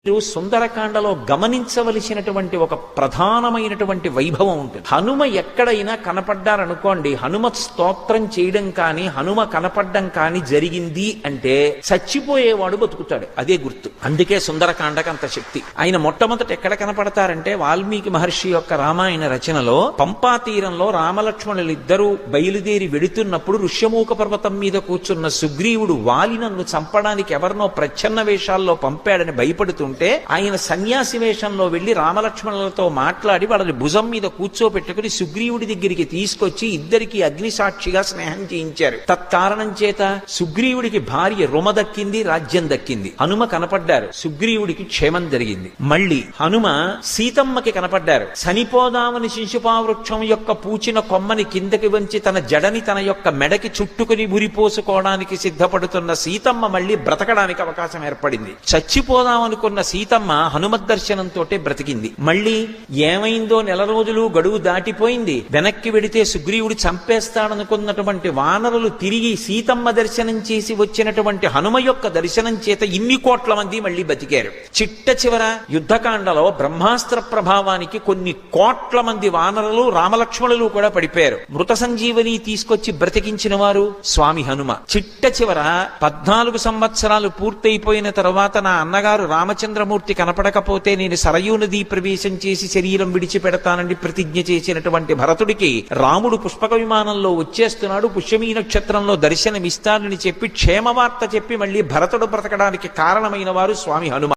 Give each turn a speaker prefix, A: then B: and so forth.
A: మీరు సుందరకాండలో గమనించవలసినటువంటి ఒక ప్రధానమైనటువంటి వైభవం ఉంటుంది. హనుమ ఎక్కడైనా కనపడ్డారనుకోండి, హనుమ స్తోత్రం చేయడం కానీ హనుమ కనపడ్డం కానీ జరిగింది అంటే చచ్చిపోయేవాడు బతుకుతాడు, అదే గుర్తు. అందుకే సుందరకాండకు అంత శక్తి. ఆయన మొట్టమొదట ఎక్కడ కనపడతారంటే వాల్మీకి మహర్షి యొక్క రామాయణ రచనలో పంపా తీరంలో రామలక్ష్మణులు ఇద్దరూ బయలుదేరి వెడుతున్నప్పుడు ఋష్యమూక పర్వతం మీద కూర్చున్న సుగ్రీవుడు వాలి నన్ను చంపడానికి ఎవరినో ప్రచ్ఛన్న వేషాల్లో పంపాడని భయపడుతుంటే ఆయన సన్యాసి వేషంలో వెళ్లి రామలక్ష్మణులతో మాట్లాడి వాళ్ళని భుజం మీద కూర్చోపెట్టుకుని సుగ్రీవుడి దగ్గరికి తీసుకొచ్చి ఇద్దరికి అగ్నిసాక్షిగా స్నేహం చేయించారు. తత్కారణం చేత సుగ్రీవుడికి భార్య రుమ దక్కింది, రాజ్యం దక్కింది. హనుమ కనపడ్డారు, సుగ్రీవుడికి క్షేమం జరిగింది. మళ్ళీ హనుమ సీతమ్మకి కనపడ్డారు. చనిపోదామని శిశుపావృక్షం యొక్క పూచిన కొమ్మని కిందకి వంచి తన జడని తన యొక్క మెడకి చుట్టుకుని ఉరిపోసుకోవడానికి సిద్ధపడుతున్న సీతమ్మ మళ్ళీ బ్రతకడానికి అవకాశం ఏర్పడింది. చచ్చిపోదామనుకున్న సీతమ్మ హనుమద్ దర్శనంతో బ్రతికింది. మళ్ళీ ఏమైందో నెల రోజులు గడువు దాటిపోయింది. వెనక్కి వెడితే సుగ్రీవుడు చంపేస్తాడనుకున్నటువంటి వానరులు తిరిగి సీతమ్మ దర్శనం చేసి వచ్చినటువంటి హనుమ యొక్క దర్శనం చేత ఇన్ని కోట్ల మంది మళ్ళీ బతికారు. చిట్ట చివర యుద్ధకాండలో బ్రహ్మాస్త్ర ప్రభావానికి కొన్ని కోట్ల మంది వానరులు రామలక్ష్మణులు కూడా పడిపోయారు. మృత సంజీవని తీసుకొచ్చి బ్రతికించిన వారు స్వామి హనుమ. చిట్ట చివర 14 సంవత్సరాలు పూర్తయిపోయిన తర్వాత నా అన్నగారు రామచంద్రమూర్తి కనపడకపోతే నేను సరయూ నదీ ప్రవేశం చేసి శరీరం విడిచిపెడతానని ప్రతిజ్ఞ చేసినటువంటి భరతుడికి రాముడు పుష్పక విమానంలో వచ్చేస్తున్నాడు, పుష్యమీ నక్షత్రంలో దర్శనమిస్తానని చెప్పి క్షేమవార్త చెప్పి మళ్ళీ భరతుడు బ్రతకడానికి కారణమైన వారు స్వామి హనుమ.